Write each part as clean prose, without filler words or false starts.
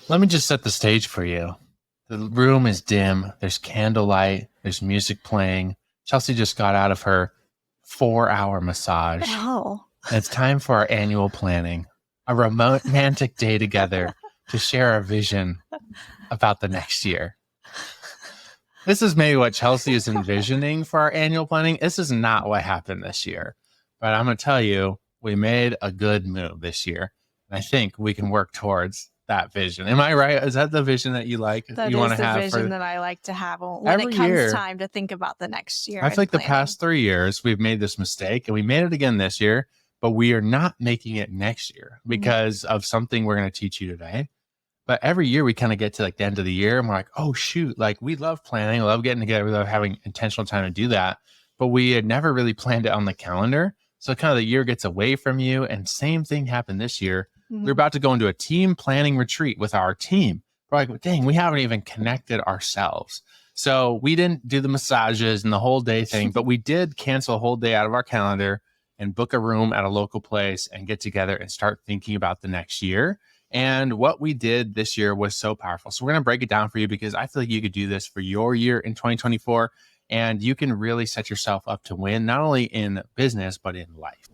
Let me just set the stage for you. The room is dim. There's candlelight. There's music playing. Chelsea just got out of her 4-hour massage. Oh, And it's time for our annual planning, a romantic day together to share our vision about the next year. This is maybe what Chelsea is envisioning for our annual planning. This is not what happened this year. But I'm going to tell you, we made a good move this year. And I think we can work towards that vision. Am I right? Is that the vision that you like? that you is want to the have vision for that I like to have when every it comes year? Time to think about the next year. I feel like the past 3 years, we've made this mistake and we made it again this year, but we are not making it next year because of something we're going to teach you today. But every year we kind of get to like the end of the year and we're like, oh shoot, like we love planning, love getting together, we love having intentional time to do that. But we had never really planned it on the calendar. So kind of the year gets away from you. And same thing happened this year. We're about to go into a team planning retreat with our team. We're like, dang, we haven't even connected ourselves. So we didn't do the massages and the whole day thing, but we did cancel a whole day out of our calendar and book a room at a local place and get together and start thinking about the next year. And what we did this year was so powerful. So we're going to break it down for you because I feel like you could do this for your year in 2024. And you can really set yourself up to win, not only in business, but in life.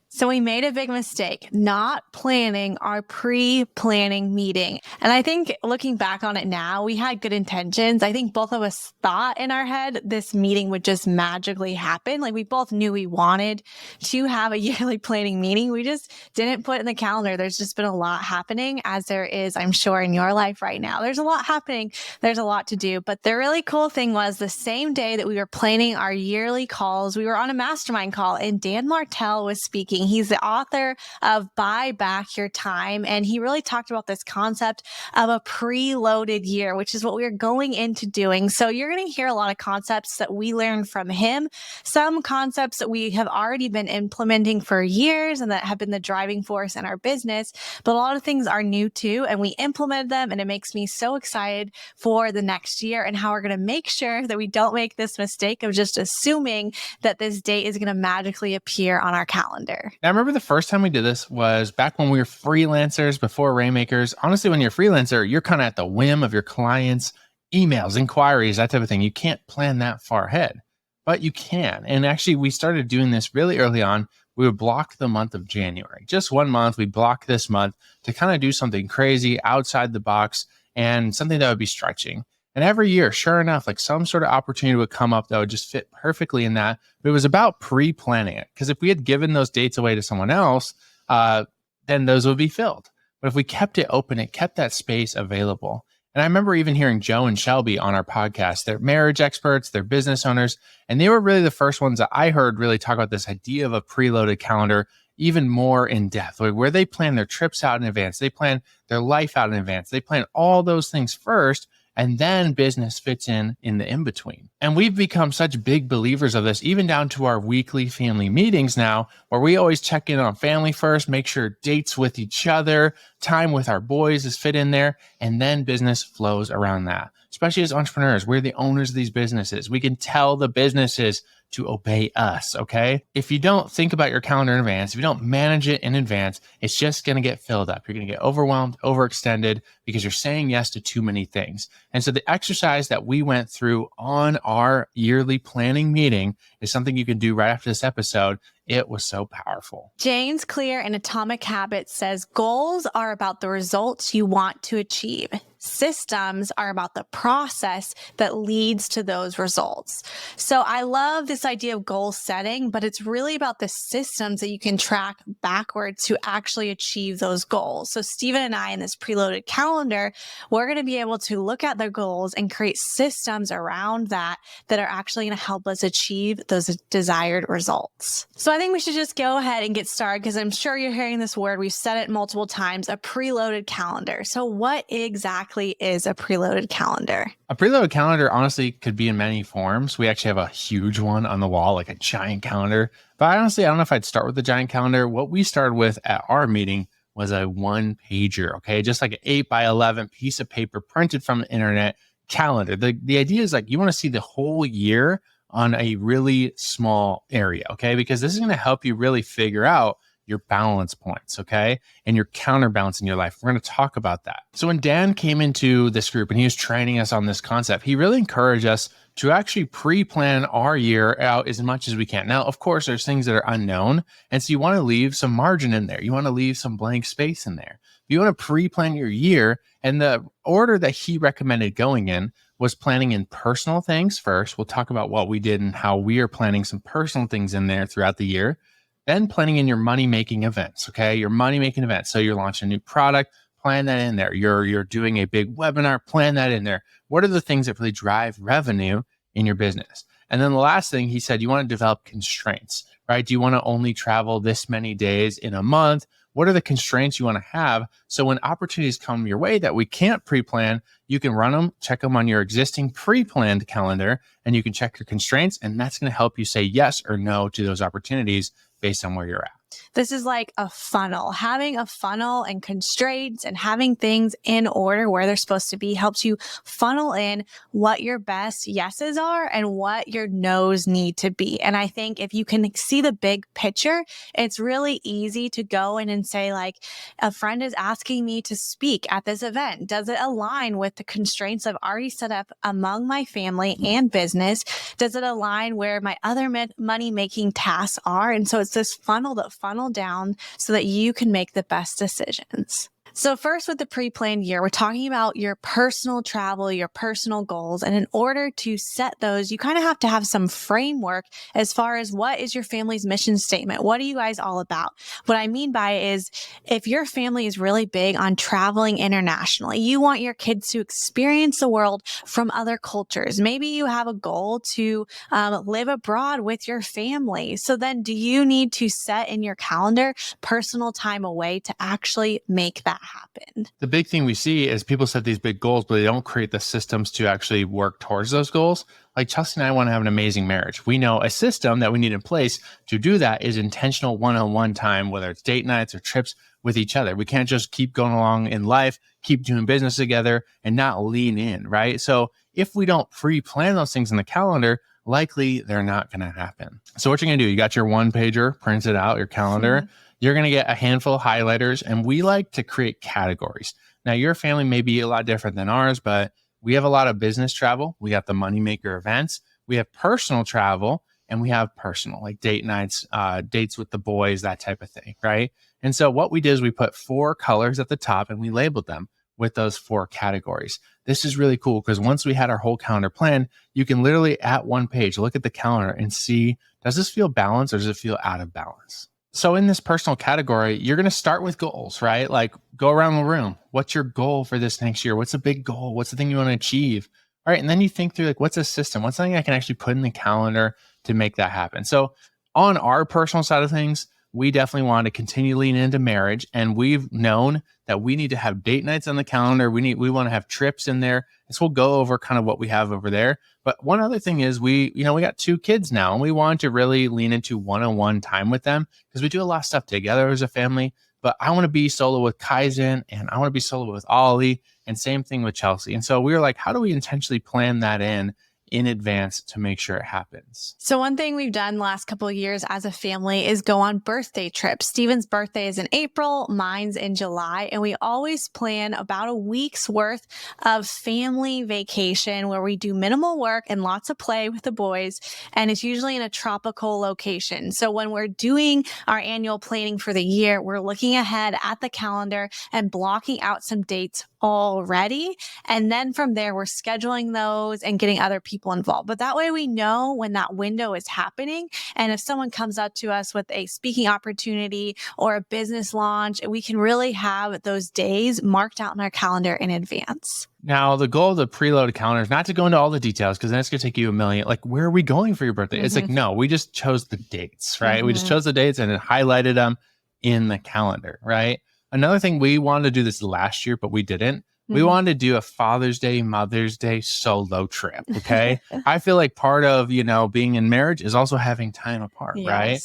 So we made a big mistake, not planning our pre-planning meeting. And I think looking back on it now, we had good intentions. I think both of us thought in our head this meeting would just magically happen. Like we both knew we wanted to have a yearly planning meeting. We just didn't put it in the calendar. There's just been a lot happening, as there is, I'm sure, in your life right now. There's a lot happening. There's a lot to do. But the really cool thing was the same day that we were planning our yearly calls, we were on a mastermind call and Dan Martell was speaking. He's the author of Buy Back Your Time. And he really talked about this concept of a preloaded year, which is what we're going into doing. So you're going to hear a lot of concepts that we learned from him, some concepts that we have already been implementing for years and that have been the driving force in our business. But a lot of things are new too, and we implemented them. And it makes me so excited for the next year and how we're going to make sure that we don't make this mistake of just assuming that this date is going to magically appear on our calendar. Now, I remember the first time we did this was back when we were freelancers before Rainmakers. Honestly, when you're a freelancer, you're kind of at the whim of your clients' emails, inquiries, that type of thing. You can't plan that far ahead, but you can. And actually, we started doing this really early on. We would block the month of January, just 1 month. We block this month to kind of do something crazy outside the box and something that would be stretching. And every year, sure enough, like some sort of opportunity would come up that would just fit perfectly in that. But it was about pre-planning it. Because if we had given those dates away to someone else, then those would be filled. But if we kept it open, it kept that space available. And I remember even hearing Joe and Shelby on our podcast. They're marriage experts, they're business owners, and they were really the first ones that I heard really talk about this idea of a preloaded calendar even more in depth, where they plan their trips out in advance. They plan their life out in advance. They plan all those things first. And then business fits in the in-between. And we've become such big believers of this, even down to our weekly family meetings now, where we always check in on family first, make sure dates with each other, time with our boys is fit in there, and then business flows around that. Especially as entrepreneurs, we're the owners of these businesses. We can tell the businesses to obey us, okay? If you don't think about your calendar in advance, if you don't manage it in advance, it's just going to get filled up. You're going to get overwhelmed, overextended because you're saying yes to too many things. And so the exercise that we went through on our yearly planning meeting is something you can do right after this episode. It was so powerful. James Clear in Atomic Habits says, goals are about the results you want to achieve. Systems are about the process that leads to those results. So I love this idea of goal setting, but it's really about the systems that you can track backwards to actually achieve those goals. So Stephen and I in this preloaded calendar, we're going to be able to look at the goals and create systems around that are actually going to help us achieve those desired results. So I think we should just go ahead and get started because I'm sure you're hearing this word. We've said it multiple times, a preloaded calendar. So what exactly is a preloaded calendar? A preloaded calendar honestly could be in many forms. We actually have a huge one on the wall, like a giant calendar. But honestly, I don't know if I'd start with the giant calendar. What we started with at our meeting was a 1-pager, okay? Just like an 8x11 piece of paper printed from the internet calendar. The idea is like you want to see the whole year on a really small area, okay? Because this is going to help you really figure out your balance points, okay? And your counterbalance in your life. We're going to talk about that. So when Dan came into this group and he was training us on this concept, he really encouraged us to actually pre-plan our year out as much as we can. Now, of course, there's things that are unknown. And so you want to leave some margin in there. You want to leave some blank space in there. You want to pre-plan your year. And the order that he recommended going in was planning in personal things first. We'll talk about what we did and how we are planning some personal things in there throughout the year. Then planning in your money-making events, okay? Your money-making events. So you're launching a new product, plan that in there. You're doing a big webinar, plan that in there. What are the things that really drive revenue in your business? And then the last thing he said, you want to develop constraints, right? Do you want to only travel this many days in a month? What are the constraints you want to have? So when opportunities come your way that we can't pre-plan, you can run them, check them on your existing pre-planned calendar, and you can check your constraints. And that's going to help you say yes or no to those opportunities based on where you're at. This is like a funnel. Having a funnel and constraints and having things in order where they're supposed to be helps you funnel in what your best yeses are and what your nos need to be. And I think if you can see the big picture, it's really easy to go in and say, like, a friend is asking me to speak at this event. Does it align with the constraints I've already set up among my family and business? Does it align where my other money-making tasks are? And so it's this funnel that funnel down so that you can make the best decisions. So first, with the pre-planned year, we're talking about your personal travel, your personal goals. And in order to set those, you kind of have to have some framework as far as what is your family's mission statement? What are you guys all about? What I mean by it is, if your family is really big on traveling internationally, you want your kids to experience the world from other cultures. Maybe you have a goal to live abroad with your family. So then do you need to set in your calendar personal time away to actually make that happen? The big thing we see is people set these big goals, but they don't create the systems to actually work towards those goals. Like Chelsea and I want to have an amazing marriage. We know a system that we need in place to do that is intentional one-on-one time, whether it's date nights or trips with each other. We can't just keep going along in life, keep doing business together and not lean in, right? So if we don't pre-plan those things in the calendar, likely they're not going to happen. So what you're going to do, you got your one pager printed out, your calendar. You're going to get a handful of highlighters, and we like to create categories. Now, your family may be a lot different than ours, but we have a lot of business travel. We got the Moneymaker events. We have personal travel, and we have personal, like date nights, dates with the boys, that type of thing, right? And so what we did is we put 4 colors at the top, and we labeled them with those 4 categories. This is really cool because once we had our whole calendar planned, you can literally at one page look at the calendar and see, does this feel balanced or does it feel out of balance? So in this personal category, you're going to start with goals, right? Like go around the room. What's your goal for this next year? What's a big goal? What's the thing you want to achieve? All right. And then you think through, like, what's a system? What's something I can actually put in the calendar to make that happen? So on our personal side of things, we definitely want to continue leaning into marriage. And we've known that we need to have date nights on the calendar. We want to have trips in there. And so we'll go over kind of what we have over there. But one other thing is we got 2 kids now, and we want to really lean into one-on-one time with them because we do a lot of stuff together as a family. But I want to be solo with Kaizen, and I want to be solo with Ollie, and same thing with Chelsea. And so we were like, how do we intentionally plan that in advance to make sure it happens? So one thing we've done the last couple of years as a family is go on birthday trips. Steven's birthday is in April, mine's in July, and we always plan about a week's worth of family vacation where we do minimal work and lots of play with the boys, and it's usually in a tropical location. So when we're doing our annual planning for the year, we're looking ahead at the calendar and blocking out some dates already. And then from there, we're scheduling those and getting other people involved. But that way we know when that window is happening. And if someone comes up to us with a speaking opportunity or a business launch, we can really have those days marked out in our calendar in advance. Now, the goal of the preloaded calendar is not to go into all the details because then it's going to take you a million. Like, where are we going for your birthday? It's like, no, we just chose the dates, right? We just chose the dates and it highlighted them in the calendar, right? Another thing, we wanted to do this last year, but we didn't. We wanted to do a Father's Day, Mother's Day solo trip. Okay. I feel like part of, being in marriage is also having time apart, right?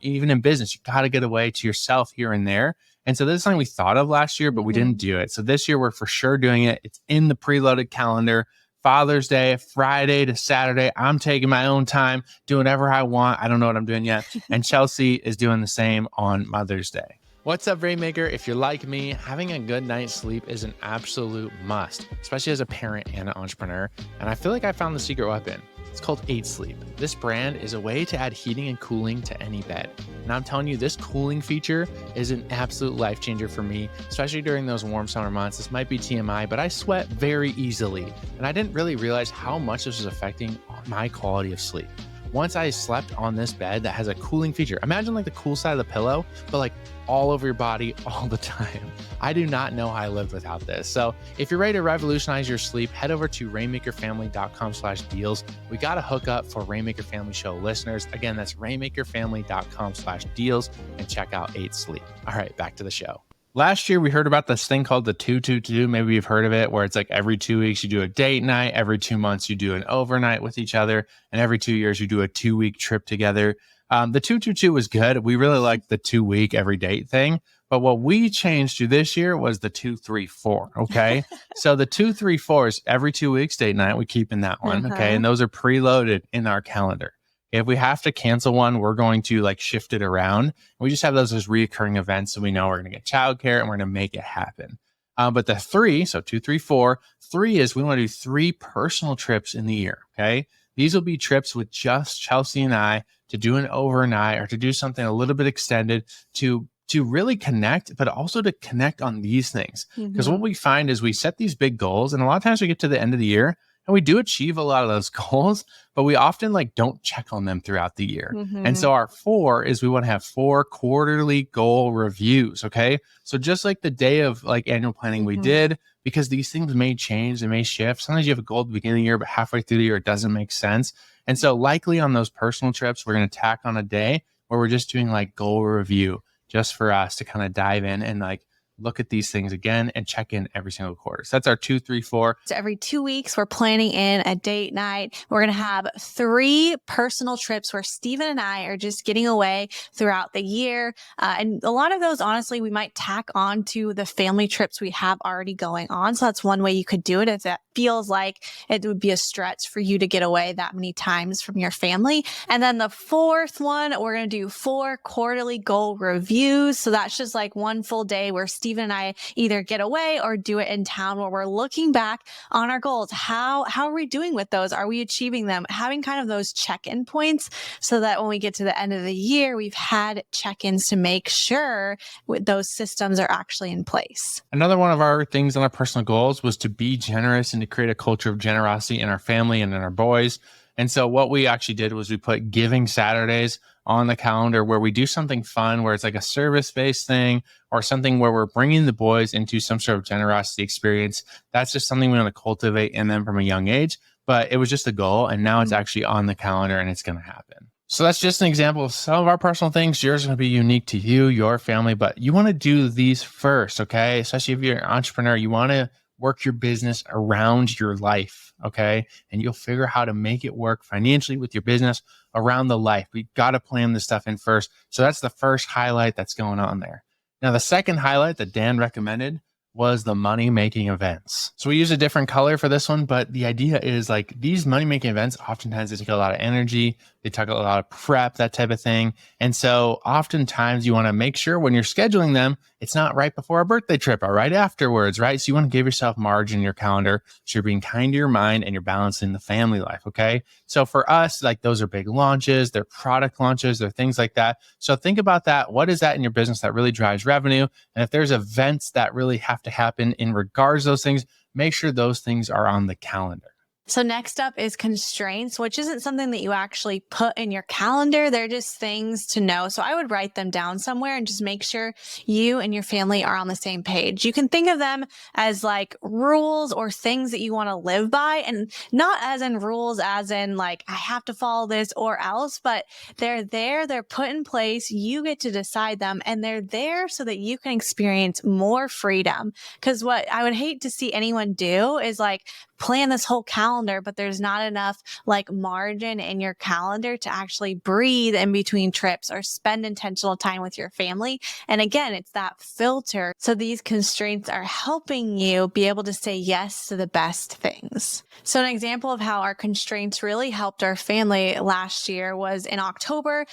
Even in business, you got to get away to yourself here and there. And so this is something we thought of last year, but we didn't do it. So this year we're for sure doing it. It's in the preloaded calendar Father's Day, Friday to Saturday, I'm taking my own time, doing whatever I want. I don't know what I'm doing yet. And Chelsea is doing the same on Mother's Day. What's up, Rainmaker? If you're like me, having a good night's sleep is an absolute must, especially as a parent and an entrepreneur. And I feel like I found the secret weapon. It's called 8 Sleep. This brand is a way to add heating and cooling to any bed. And I'm telling you, this cooling feature is an absolute life changer for me, especially during those warm summer months. This might be TMI, but I sweat very easily. And I didn't really realize how much this was affecting my quality of sleep. Once I slept on this bed that has a cooling feature, imagine like the cool side of the pillow, but like all over your body all the time. I do not know how I lived without this. So if you're ready to revolutionize your sleep, head over to rainmakerfamily.com/deals. We got a hookup for Rainmaker Family Show listeners. Again, that's rainmakerfamily.com/deals and check out 8 Sleep. All right, back to the show. Last year, we heard about this thing called the 2-2-2. Maybe you've heard of it, where it's like every 2 weeks you do a date night, every 2 months you do an overnight with each other, and every 2 years you do a 2-week trip together. The 2-2-2 was good. We really liked the 2-week every date thing. But what we changed to this year was the 2-3-4. Okay. So the 2-3-4 is every 2 weeks date night. We keep in that one. Okay. And those are preloaded in our calendar. If we have to cancel one, we're going to like shift it around. We just have those as reoccurring events. So we know we're going to get childcare and we're going to make it happen. But the 3, so 2-3-4, 3 is we want to do 3 personal trips in the year. Okay. These will be trips with just Chelsea and I to do an overnight or to do something a little bit extended to really connect, but also to connect on these things. Because what we find is we set these big goals, and a lot of times we get to the end of the year and we do achieve a lot of those goals, but we often like don't check on them throughout the year. And so our 4 is we want to have 4 quarterly goal reviews. Okay. So just like the day of like annual planning we did, because these things may change, they may shift. Sometimes you have a goal at the beginning of the year, but halfway through the year, it doesn't make sense. And so likely on those personal trips, we're going to tack on a day where we're just doing like goal review just for us to kind of dive in and like look at these things again and check in every single quarter. So that's our 2-3-4. So every 2 weeks, we're planning in a date night. We're going to have 3 personal trips where Steven and I are just getting away throughout the year. And a lot of those, honestly, we might tack on to the family trips we have already going on. So that's one way you could do it if that feels like it would be a stretch for you to get away that many times from your family. And then the 4th one, we're going to do 4 quarterly goal reviews. So that's just like one full day where Steven and I either get away or do it in town, where we're looking back on our goals. How are we doing with those? Are we achieving them? Having kind of those check-in points so that when we get to the end of the year, we've had check-ins to make sure those systems are actually in place. Another one of our things on our personal goals was to be generous and to create a culture of generosity in our family and in our boys. And so what we actually did was we put Giving Saturdays on the calendar where we do something fun, where it's like a service-based thing or something where we're bringing the boys into some sort of generosity experience. That's just something we want to cultivate in them from a young age. But it was just a goal, and now it's actually on the calendar and it's going to happen. So that's just an example of some of our personal things. Yours is going to be unique to you, your family, but you want to do these first, okay? Especially if you're an entrepreneur, you want to work your business around your life, okay? And you'll figure out how to make it work financially with your business around the life. We got to plan this stuff in first. So that's the first highlight that's going on there. Now, the second highlight that Dan recommended was the money-making events. So we use a different color for this one, but the idea is like these money-making events, oftentimes they take a lot of energy, they take a lot of prep, that type of thing. And so oftentimes you want to make sure when you're scheduling them, it's not right before a birthday trip or right afterwards, right? So you want to give yourself margin in your calendar so you're being kind to your mind and you're balancing the family life, okay? So for us, like those are big launches, they're product launches, they're things like that. So think about that. What is that in your business that really drives revenue? And if there's events that really have to happen in regards to those things, make sure those things are on the calendar. So next up is constraints, which isn't something that you actually put in your calendar. They're just things to know. So I would write them down somewhere and just make sure you and your family are on the same page. You can think of them as like rules or things that you want to live by, and not as in rules, as in like, I have to follow this or else, but they're there, they're put in place. You get to decide them, and they're there so that you can experience more freedom. Because what I would hate to see anyone do is like plan this whole calendar, but there's not enough like margin in your calendar to actually breathe in between trips or spend intentional time with your family. And again, it's that filter. So these constraints are helping you be able to say yes to the best things. So an example of how our constraints really helped our family last year was in October.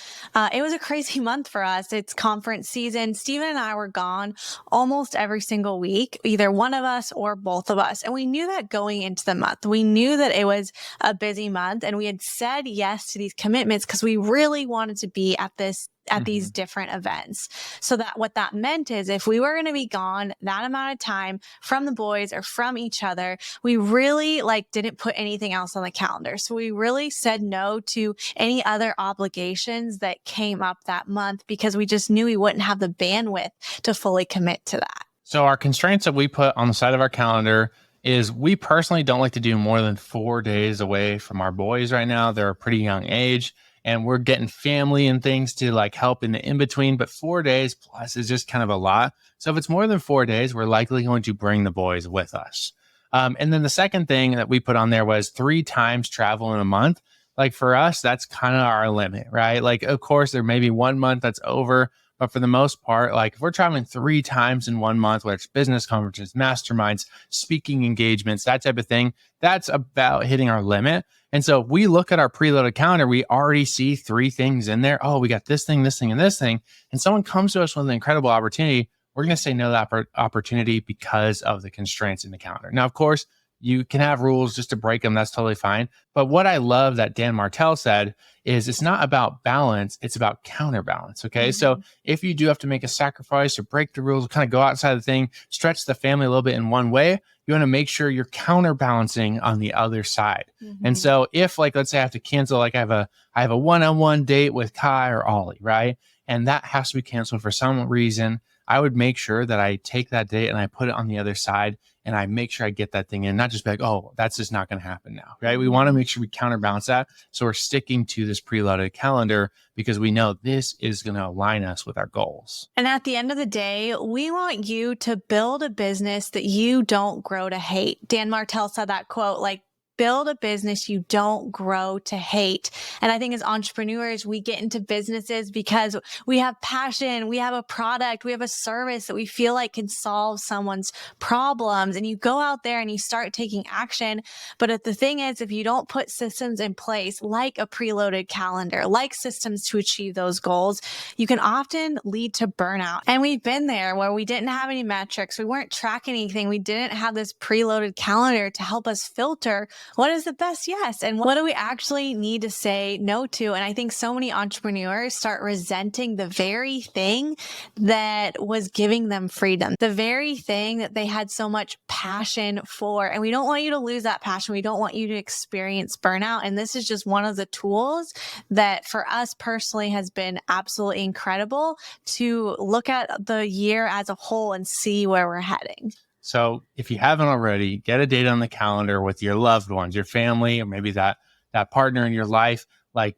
It was a crazy month for us. It's conference season. Steven and I were gone almost every single week, either one of us or both of us. And we knew that going into the month. We knew that it was a busy month, and we had said yes to these commitments because we really wanted to be at these different events. So that what that meant is if we were going to be gone that amount of time from the boys or from each other, we really didn't put anything else on the calendar. So we really said no to any other obligations that came up that month because we just knew we wouldn't have the bandwidth to fully commit to that. So our constraints that we put on the side of our calendar is we personally don't like to do more than 4 days away from our boys right now. They're a pretty young age. And we're getting family and things to help in the in-between, but 4 days plus is just kind of a lot. So if it's more than 4 days, we're likely going to bring the boys with us. And then the second thing that we put on there was 3 times travel in a month. For us, that's kind of our limit, right? Of course, there may be 1 month that's over, but for the most part, if we're traveling 3 times in 1 month, whether it's business conferences, masterminds, speaking engagements, that type of thing, that's about hitting our limit. And so if we look at our preloaded calendar, we already see 3 things in there. Oh, we got this thing, and this thing. And someone comes to us with an incredible opportunity. We're going to say no to that opportunity because of the constraints in the calendar. Now, of course, you can have rules just to break them. That's totally fine. But what I love that Dan Martell said is it's not about balance. It's about counterbalance. Okay. So if you do have to make a sacrifice or break the rules, kind of go outside the thing, stretch the family a little bit in one way, you want to make sure you're counterbalancing on the other side. And so if let's say I have to cancel, I have a one-on-one date with Kai or Ollie, right? And that has to be canceled for some reason. I would make sure that I take that date and I put it on the other side and I make sure I get that thing in, not just be oh, that's just not going to happen now, right? We want to make sure we counterbalance that. So we're sticking to this preloaded calendar because we know this is going to align us with our goals. And at the end of the day, we want you to build a business that you don't grow to hate. Dan Martell said that quote, build a business you don't grow to hate. And I think as entrepreneurs, we get into businesses because we have passion, we have a product, we have a service that we feel like can solve someone's problems. And you go out there and you start taking action. But the thing is, if you don't put systems in place, like a preloaded calendar, like systems to achieve those goals, you can often lead to burnout. And we've been there where we didn't have any metrics. We weren't tracking anything. We didn't have this preloaded calendar to help us filter what is the best yes? And what do we actually need to say no to? And I think so many entrepreneurs start resenting the very thing that was giving them freedom, the very thing that they had so much passion for. And we don't want you to lose that passion. We don't want you to experience burnout. And this is just one of the tools that for us personally has been absolutely incredible to look at the year as a whole and see where we're heading. So if you haven't already, get a date on the calendar with your loved ones, your family, or maybe that partner in your life.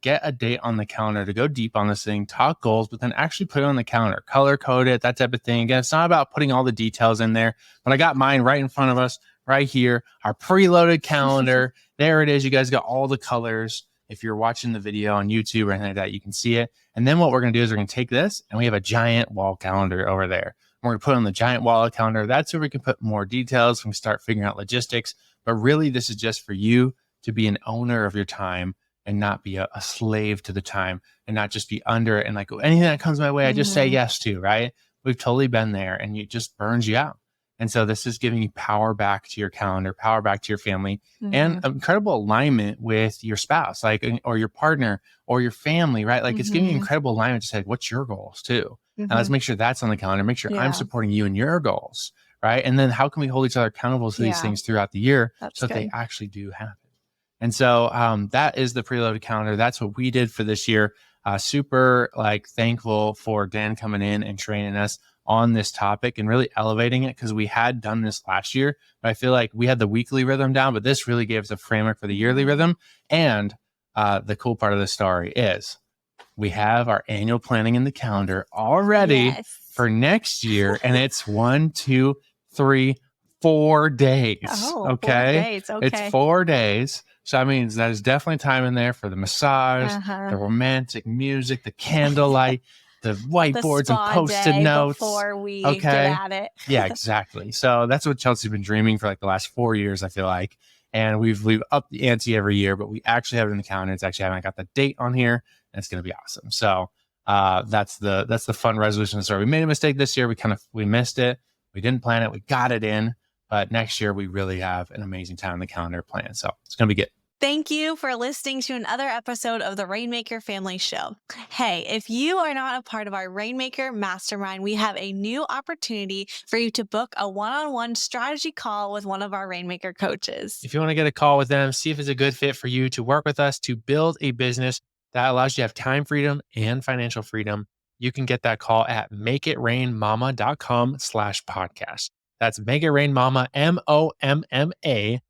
Get a date on the calendar to go deep on this thing, talk goals, but then actually put it on the calendar, color code it, that type of thing. Again, it's not about putting all the details in there, but I got mine right in front of us, right here, our preloaded calendar. There it is. You guys got all the colors. If you're watching the video on YouTube or anything like that, you can see it. And then what we're going to do is we're going to take this and we have a giant wall calendar over there. We're going to put on the giant wall calendar. That's where we can put more details. We can start figuring out logistics. But really, this is just for you to be an owner of your time and not be a slave to the time and not just be under it and anything that comes my way, I just say yes to, right? We've totally been there and it just burns you out. And so this is giving you power back to your calendar, power back to your family, and incredible alignment with your spouse, or your partner or your family, right? It's giving you incredible alignment to say, what's your goals too? And let's make sure that's on the calendar. Make sure I'm supporting you in your goals, right? And then how can we hold each other accountable to these things throughout the year so that they actually do happen? And so that is the preloaded calendar. That's what we did for this year. Super thankful for Dan coming in and training us on this topic and really elevating it because we had done this last year, but I feel like we had the weekly rhythm down, but this really gave us a framework for the yearly rhythm. And the cool part of the story is we have our annual planning in the calendar already for next year. And it's 1, 2, 3, 4 days. Oh, Okay. 4 days. Okay. It's 4 days. So that means there's definitely time in there for the massage, Uh-huh. the romantic music, the candlelight, the The whiteboards and spa post-it day notes. before we Okay. get at it. Yeah, exactly. So that's what Chelsea's been dreaming for like the last 4 years, I feel like. And we've upped the ante every year, but we actually have it in the calendar. It's actually, I haven't got the date on here, and it's going to be awesome. So that's the fun resolution story. We made a mistake this year. We missed it. We didn't plan it. We got it in, but next year we really have an amazing time on the calendar planned. So it's going to be good. Thank you for listening to another episode of the Rainmaker Family Show. Hey, if you are not a part of our Rainmaker Mastermind, we have a new opportunity for you to book a one-on-one strategy call with one of our Rainmaker coaches. If you want to get a call with them, see if it's a good fit for you to work with us to build a business that allows you to have time freedom and financial freedom, you can get that call at makeitrainmama.com/podcast. That's makeitrainmama, MOMMA.com/podcast.